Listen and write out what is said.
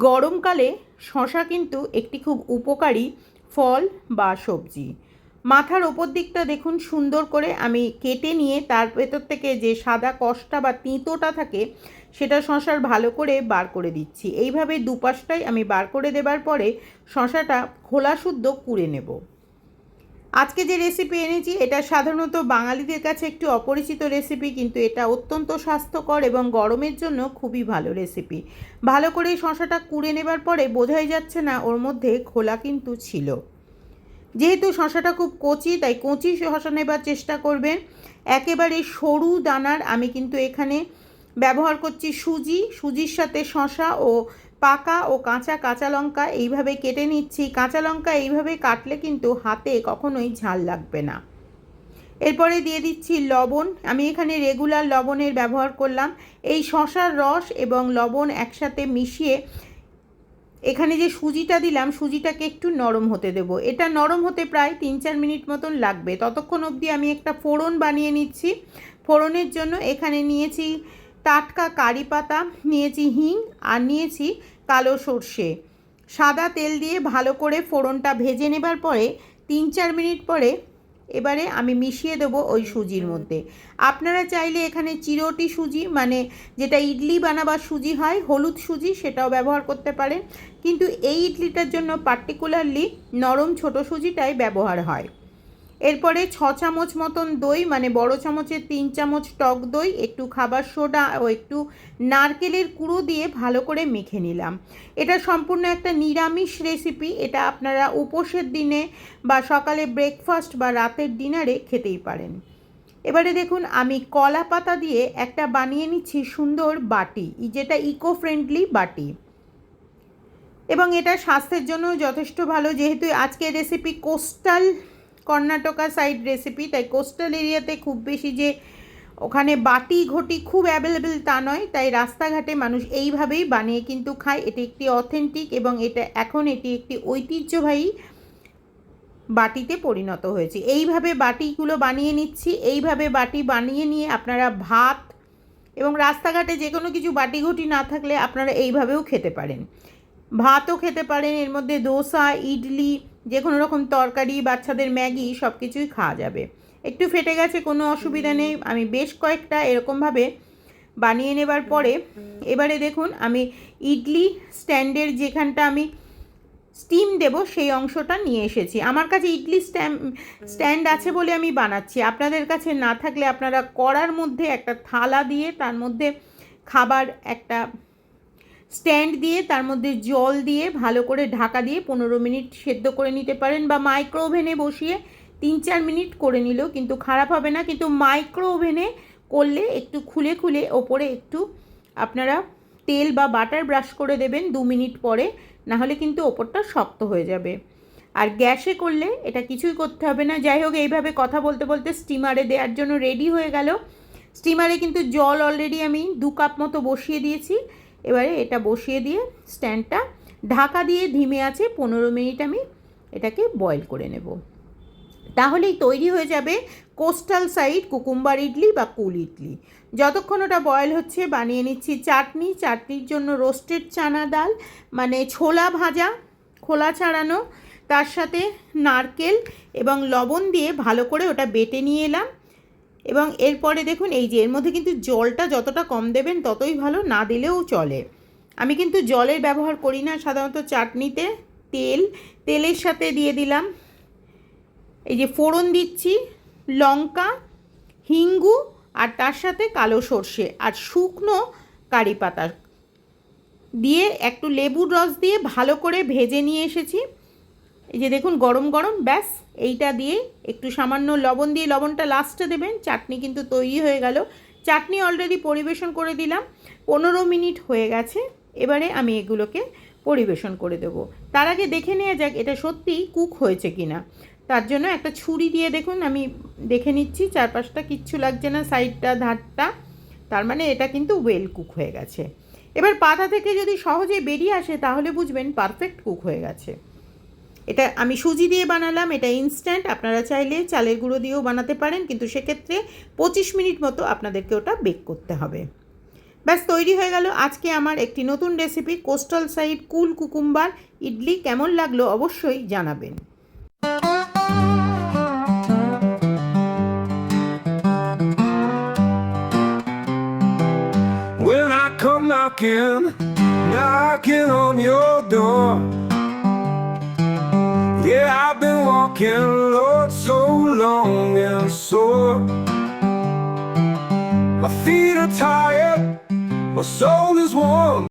গরমকালে শশা কিন্তু একটি খুব উপকারী ফল বা সবজি। মাথার ওপর দিকটা দেখুন সুন্দর করে আমি কেটে নিয়ে তার ভেতর থেকে যে সাদা কষটা বা তিঁতোটা থাকে সেটা শশার ভালো করে বার করে দিচ্ছি। এইভাবে দুপাশটাই আমি বার করে দেবার পরে শশাটা খোলা শুদ্ধ কুড়ে নেব। আজকে যে রেসিপি এনেছি এটা সাধারণত বাঙালিদের কাছে একটু অপরিচিত রেসিপি, কিন্তু এটা অত্যন্ত স্বাস্থ্যকর এবং গরমের জন্য খুবই ভালো রেসিপি। ভালো করে শশাটা কুড়ে নেবার পরে বোঝাই যাচ্ছে না ওর মধ্যে খোলা কিন্তু ছিল। যেহেতু শশাটা খুব কচি, তাই কচি শশা নেবার চেষ্টা করবেন। একেবারে সরু দানার আমি কিন্তু এখানে ব্যবহার করছি সুজির সাথে শশা ও পাকা ও কাঁচা লঙ্কা এইভাবে কেটে নিচ্ছি। কাঁচা লঙ্কা এইভাবে কাটলে কিন্তু হাতে কখনোই ঝাল লাগবে না। এরপরে দিয়ে দিচ্ছি লবণ। আমি এখানে রেগুলার লবণের ব্যবহার করলাম। এই শশার রস এবং লবণ একসাথে মিশিয়ে এখানে যে সুজিটা দিলাম সুজিটাকে একটু নরম হতে দেব। এটা নরম হতে প্রায় 3-4 মিনিট মতন লাগবে। ততক্ষণ অবধি আমি একটা ফোড়ন বানিয়ে নিচ্ছি। ফোড়নের জন্য এখানে নিয়েছি টাটকা কারি পাতা, নিয়েছি হিং আর নিয়েছি কালো সর্ষে। সাদা তেল দিয়ে ভালো করে ফোড়নটা ভেজে নেবার পরে 3-4 মিনিট পরে এবারে আমি মিশিয়ে দেবো ওই সুজির মধ্যে। আপনারা চাইলে এখানে চিরোটি সুজি, মানে যেটা ইডলি বানাবার সুজি হয়, হলুদ সুজি, সেটাও ব্যবহার করতে পারেন, কিন্তু এই ইডলিটার জন্য পার্টিকুলারলি নরম ছোট সুজিটাই ব্যবহার হয়। এরপরে 6 চামচ মতন দই, মানে বড় চামচের 3 চামচ টক দই, একটু খাবার সোডা ও একটু নারকেলের কুড়ো দিয়ে ভালো করে মেখে নিলাম। এটা সম্পূর্ণ একটা নিরামিষ রেসিপি। এটা আপনারা উপোসের দিনে বা সকালে ব্রেকফাস্ট বা রাতের ডিনারে খেতেই পারেন। এবারে দেখুন আমি কলা পাতা দিয়ে একটা বানিয়ে নিচ্ছি সুন্দর বাটি, যেটা ইকো ফ্রেন্ডলি বাটি, এবং এটা স্বাস্থ্যের জন্য যথেষ্ট ভালো। যেহেতু আজকের recipe coastal Karnataka side recipe, তাই কোস্টাল এরিয়াতে খুব বেশি যে ওখানে বাটি ঘটি খুব অ্যাভেলেবেল তা নয়, তাই রাস্তাঘাটে মানুষ এইভাবেই বানিয়ে কিন্তু খায়। এটি একটি অথেন্টিক এবং এটি একটি ঐতিহ্যবাহী বাটিতে পরিণত হয়েছে। এইভাবে বাটিগুলো বানিয়ে নিচ্ছি। এইভাবে বাটি বানিয়ে নিয়ে আপনারা ভাত এবং রাস্তাঘাটে যে কোনো কিছু বাটি ঘটি না থাকলে আপনারা এইভাবেও খেতে পারেন। ভাতও খেতে পারেন, এর মধ্যে দোসা, ইডলি, যে কোনো রকম তরকারি, বাচ্চাদের ম্যাগি সব কিছুই খাওয়া যাবে। একটু ফেটে গেছে, কোনো অসুবিধা নেই। আমি বেশ কয়েকটা এরকমভাবে বানিয়ে নেবার পরে এবারে দেখুন আমি ইডলি স্ট্যান্ডের যেখানটা আমি স্টিম দেব সেই অংশটা নিয়ে এসেছি। আমার কাছে ইডলি স্ট্যান্ড আছে বলে আমি বানাচ্ছি। আপনাদের কাছে না থাকলে আপনারা কড়ার মধ্যে একটা থালা দিয়ে তার মধ্যে খাবার একটা স্ট্যান্ড দিয়ে তার মধ্যে জল দিয়ে ভালো করে ঢাকা দিয়ে 15 মিনিট সেদ্ধ করে নিতে পারেন, বা মাইক্রো ওভেনে বসিয়ে 3-4 মিনিট করে নিলেও কিন্তু খারাপ হবে না। কিন্তু মাইক্রো ওভেনে করলে একটু খুলে খুলে ওপরে একটু আপনারা তেল বা বাটার ব্রাশ করে দেবেন 2 মিনিট পরে, নাহলে কিন্তু ওপরটা শক্ত হয়ে যাবে। আর গ্যাসে করলে এটা কিছুই করতে হবে না। যাই হোক, এইভাবে কথা বলতে বলতে স্টিমারে দেওয়ার জন্য রেডি হয়ে গেল। স্টিমারে কিন্তু জল অলরেডি আমি 2 কাপ মতো বসিয়ে দিয়েছি। এবারে এটা বসিয়ে দিয়ে স্ট্যান্ডটা ঢাকা দিয়ে ধিমে আছে 15 মিনিট আমি এটাকে বয়েল করে নেব। তাহলেই তৈরি হয়ে যাবে কোস্টাল সাইড কুকুম্বার ইডলি বা কুল ইডলি। যতক্ষণ ওটা বয়েল হচ্ছে বানিয়ে নিচ্ছি চাটনি। চাটনির জন্য রোস্টেড চানা ডাল, মানে ছোলা ভাজা, খোলা ছাড়ানো, তার সাথে নারকেল এবং লবণ দিয়ে ভালো করে ওটা বেটে নিয়ে এলাম। এবং এরপরে দেখুন এই যে এর মধ্যে কিন্তু জলটা যতটা কম দেবেন ততই ভালো, না দিলেও চলে। আমি কিন্তু জলের ব্যবহার করি না সাধারণত চাটনিতে। তেলের সাথে দিয়ে দিলাম এই যে ফোড়ন দিচ্ছি লঙ্কা, হিঙ্গু, আর তার সাথে কালো সর্ষে আর শুকনো কারি পাতা দিয়ে একটু লেবুর রস দিয়ে ভালো করে ভেজে নিয়ে এসেছি। এই যে দেখুন গরম গরম, ব্যাস এইটা দিয়ে একটু সামান্য লবণ দিয়ে, লবণটা লাস্টে দেবেন। চাটনি কিন্তু তৈরি হয়ে গেল। চাটনি অলরেডি পরিবেশন করে দিলাম। 15 মিনিট হয়ে গেছে। এবারে আমি এগুলোকে পরিবেশন করে দেব। তার আগে দেখে নেওয়া যাক এটা সত্যিই কুক হয়েছে কিনা। তার জন্য একটা ছুরি দিয়ে দেখুন আমি দেখে নিচ্ছি, চারপাশটা কিচ্ছু লাগছে না, সাইডটা ধারটা, তার মানে এটা কিন্তু ওয়েল কুক হয়ে গেছে। এবার পাতা থেকে যদি সহজে বেরিয়ে আসে তাহলে বুঝবেন পারফেক্ট কুক হয়ে গেছে। এটা আমি সুজি দিয়ে বানালাম, এটা ইনস্ট্যান্ট। আপনারা চাইলে চালের গুঁড়ো দিয়েও বানাতে পারেন, কিন্তু সেক্ষেত্রে 25 মিনিট মতো আপনাদেরকে ওটা বেক করতে হবে। ব্যাস তৈরি হয়ে গেল আজকে আমার একটি নতুন রেসিপি কোস্টাল সাইড কুল কুকুম্বার ইডলি। কেমন লাগলো অবশ্যই জানাবেন। When I come knocking on your door. Yeah, I've been walking, Lord, so long and sore. My feet are tired, my soul is warm.